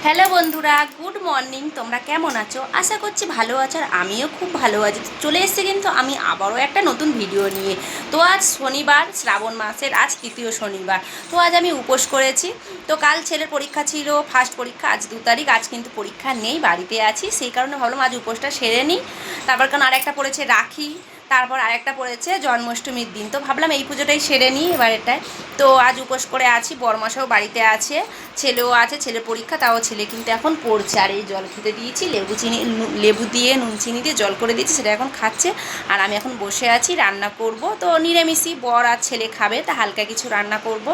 Hello বন্ধুরা, good morning. তোমরা কেমন আছো? আশা করছি ভালো আছো, আর আমিও খুব ভালো আছি। চলে এসেছি কিন্তু আমি আবারও একটা নতুন ভিডিও নিয়ে। তো আজ শনিবার, শ্রাবণ মাসের আজ তৃতীয় শনিবার। তো আজ আমি উপোস করেছি। তো কাল ছেলের পরীক্ষা ছিল, ফার্স্ট পরীক্ষা, আজ 2 তারিখ। আজ কিন্তু পরীক্ষা নেই, বাড়িতে আছি। সেই কারণে ভাবলাম আজ উপোসটা সেরে নিই। তারপর কারণ আরেকটা পড়েছে রাখি, তারপর আরেকটা পড়েছে জন্মাষ্টমীর দিন। তো ভাবলাম এই পুজোটাই সেরে নিই এবার এটাই। তো আজ উপোস করে আছি, বড়মাসাও বাড়িতে আছে, ছেলেও আছে, ছেলের পরীক্ষা, তাও ছেলে কিন্তু এখন পড়ছে। আর এই জল খেতে দিয়েছি, লেবু দিয়ে নুন চিনি দিয়ে জল করে দিয়েছি, সেটা এখন খাচ্ছে। আর আমি এখন বসে আছি, রান্না করব। তো নিরামিষই, বর আর ছেলে খাবে, তা হালকা কিছু রান্না করব।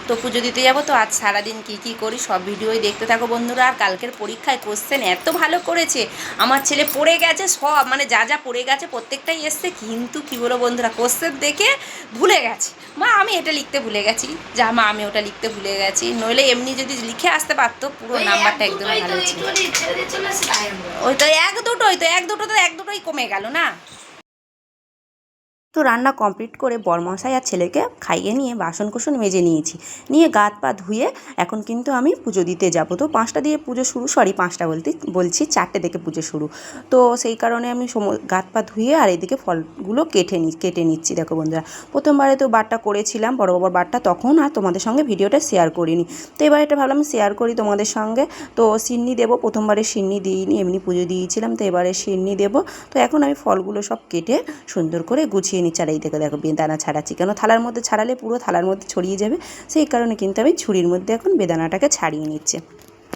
তো পুজো দিতে যাবো। তো আজ সারাদিন কী করি সব ভিডিওই দেখতে থাকো বন্ধুরা। আর কালকের পরীক্ষায় কোশ্চেন এত ভালো করেছে, আমার ছেলে পড়ে গেছে সব, মানে যা পড়ে গেছে প্রত্যেকটাই এসছে, কিন্তু কী বলো বন্ধুরা, কোশ্চেন দেখে ভুলে গেছে। মা আমি এটা লিখতে ভুলে গেছি, যা মা আমি ওটা লিখতে ভুলে গেছি। নইলে এমনি যদি লিখে আসতে পারতো পুরো নাম্বারটা একদম ভালো ছিল। ওই তো এক দুটোই কমে গেল না। তো রান্না কমপ্লিট করে বরমশাই আর ছেলেকে খাইয়ে নিয়ে বাসন কোসন মেজে নিয়েছি, নিয়ে গা হাত পা ধুয়ে এখন কিন্তু আমি পুজো দিতে যাব। তো 5টা দিয়ে পুজো শুরু, 5টা বলছি 4টে থেকে পুজো শুরু। তো সেই কারণে আমি গা হাত পা ধুয়ে আর এদিকে ফলগুলো কেটে নিচ্ছি। দেখো বন্ধুরা, প্রথমবারে তো বারটা করেছিলাম, বড় বাবার বারটা, তখন আর তোমাদের সঙ্গে ভিডিওটা শেয়ার করিনি। তো এবার এটা ভাবলাম শেয়ার করি তোমাদের সঙ্গে। তো সিন্নি দেবো, প্রথমবারে সিন্নি দিইনি, এমনি পুজো দিয়েছিলাম, তো এবারে সিন্নি দেবো। তো এখন আমি ফলগুলো সব কেটে সুন্দর করে গুছিয়ে নিচ্ছি। আর এই দেখো বেদানা ছাড়াচ্ছি, কেন থালার মধ্যে ছাড়ালে পুরো থালার মধ্যে ছড়িয়ে যাবে, সেই কারণে কিন্তু আমি ছুরির মধ্যে এখন বেদানাটাকে ছাড়িয়ে নিচ্ছি।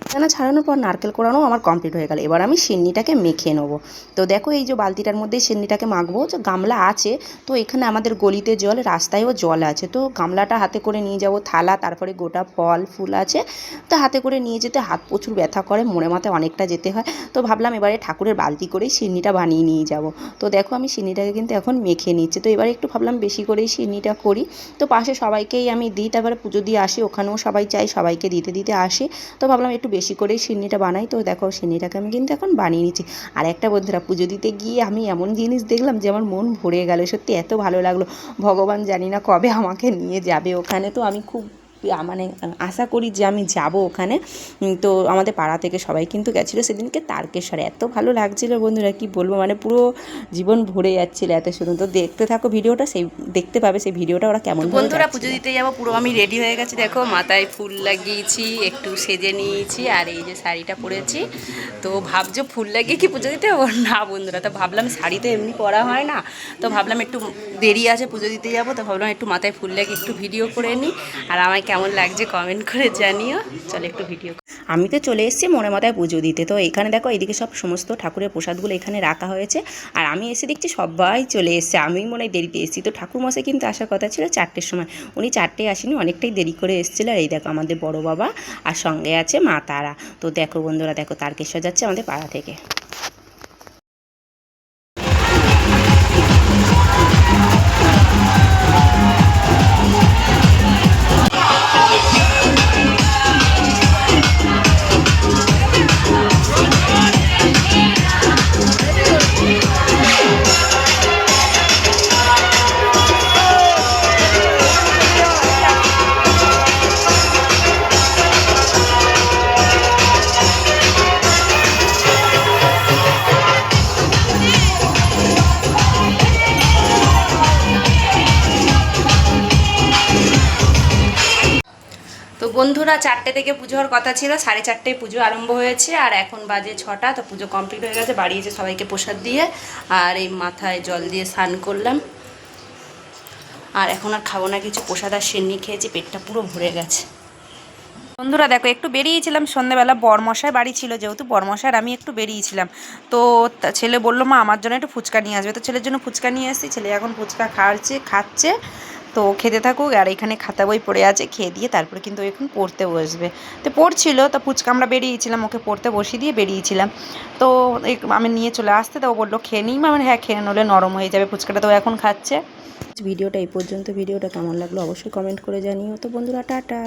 বেদানা ছাড়ানোর পর নারকেল কোড়ানো আমার কমপ্লিট হয়ে গেল। এবার আমি সিন্নিটাকে মেখে নেবো। তো দেখো এই যে বালতিটার মধ্যে সিন্নিটাকে মাখবো, যে গামলা আছে, তো এখানে আমাদের গলিতে জল, রাস্তায়ও জল আছে, তো গামলাটা হাতে করে নিয়ে যাব, থালা, তারপরে গোটা ফল ফুল আছে, তো হাতে করে নিয়ে যেতে হাত প্রচুর ব্যথা করে, মোড়ে মাথায় অনেকটা যেতে হয়। তো ভাবলাম এবারে ঠাকুরের বালতি করেই সিন্নিটা বানিয়ে নিয়ে যাব। তো দেখো আমি সিন্নিটাকে কিন্তু এখন মেখে নিচ্ছি। তো এবারে একটু ভাবলাম বেশি করেই সিন্নিটা করি। তো পাশে সবাইকেই আমি দিই, তারপরে পুজো দিয়ে আসি, ওখানেও সবাই চাই, সবাইকে দিতে আসি। তো ভাবলাম একটু বেশি করেই সিন্নিটা বানাই। তো দেখো সিন্নিটাকে আমি কিন্তু এখন বানিয়ে নিচ্ছি। আর একটা বন্ধুরা, পুজো দিতে গিয়ে আমি এমন জিনিস দেখলাম যে আমার মন ভরে গেল, সত্যি এত ভালো লাগলো। ভগবান জানি না কবে আমাকে নিয়ে যাবে ওখানে। তো আমি খুব মানে আশা করি যে আমি যাব ওখানে। তো আমাদের পাড়া থেকে সবাই কিন্তু গেছিলো সেদিনকে তারকেশ্বরে, এত ভালো লাগছিলো বন্ধুরা, কি বলবো, মানে পুরো জীবন ভরে যাচ্ছিলো এত সুন্দর। তো দেখতে থাকো ভিডিওটা, সেই দেখতে পাবে সেই ভিডিওটা ওরা কেমন। বন্ধুরা পুজো দিতে যাবো, পুরো আমি রেডি হয়ে গেছি। দেখো মাথায় ফুল লাগিয়েছি, একটু সেজে নিয়েছি, আর এই যে শাড়িটা পরেছি। তো ভাবছো ফুল লাগিয়ে কি পুজো দিতে যাবো? না বন্ধুরা, তো ভাবলাম শাড়ি তো এমনি পরা হয় না, তো ভাবলাম একটু দেরি আছে পুজো দিতে যাবো, তো ভাবলাম একটু মাথায় ফুল লাগিয়ে একটু ভিডিও করে নিই। আর আমায় কেমন লাগছে কমেন্ট করে জানিও। চলো একটু ভিডিও। আমি তো চলে এসেছি মনে মাথায় পুজো দিতে। তো এখানে দেখো এইদিকে সব সমস্ত ঠাকুরের প্রসাদগুলো এখানে রাখা হয়েছে, আর আমি এসে দেখছি সবাই চলে এসেছে, আমি মনে হয় দেরিতে এসেছি। তো ঠাকুরমশাই কিন্তু আসার কথা ছিল 4টের সময়, উনি 4টায় আসেনি, অনেকটাই দেরি করে এসেছিলো। আর এই দেখো আমাদের বড় বাবা, আর সঙ্গে আছে মা তারা। তো দেখো বন্ধুরা, দেখো তারকেশ্বর যাচ্ছে আমাদের পাড়া থেকে। তো বন্ধুরা 4টে থেকে পুজো হওয়ার কথা ছিল, 4:30টায় পুজো আরম্ভ হয়েছে, আর এখন বাজে 6টা। তো পুজো কমপ্লিট হয়ে গেছে, বাড়ি এসে সবাইকে প্রসাদ দিয়ে আর এই মাথায় জল দিয়ে স্নান করলাম। আর এখন আর খাবো না কিছু, প্রসাদ আর সিন্নি খেয়েছি, পেটটা পুরো ভরে গেছে। বন্ধুরা দেখো একটু বেরিয়েছিলাম সন্ধ্যেবেলা, বরমশাই বাড়ি ছিল, যেহেতু বরমশাইয়ের আমি একটু বেরিয়েছিলাম। তো ছেলে বললো মা আমার জন্য একটু ফুচকা নিয়ে আসবে, তো ছেলের জন্য ফুচকা নিয়ে এসেছি। ছেলে এখন ফুচকা খাচ্ছে। তো খেতে থাকুক। আর এখানে খাতা বই পড়ে আছে, খেয়ে দিয়ে তারপরে কিন্তু এখন পড়তে বসবে। তো পড়ছিল, তো ফুচকা আমরা বেরিয়েছিলাম, ওকে পড়তে বসিয়ে দিয়ে বেরিয়েছিলাম। তো আমি নিয়ে চলে আসতে, তো ও বললো খেয়ে নিই, মানে হ্যাঁ খেয়ে নিলে নরম হয়ে যাবে ফুচকাটা, তো এখন খাচ্ছে। ভিডিওটা এই পর্যন্ত, ভিডিওটা কেমন লাগলো অবশ্যই কমেন্ট করে জানিও। তো বন্ধুরা টাটা।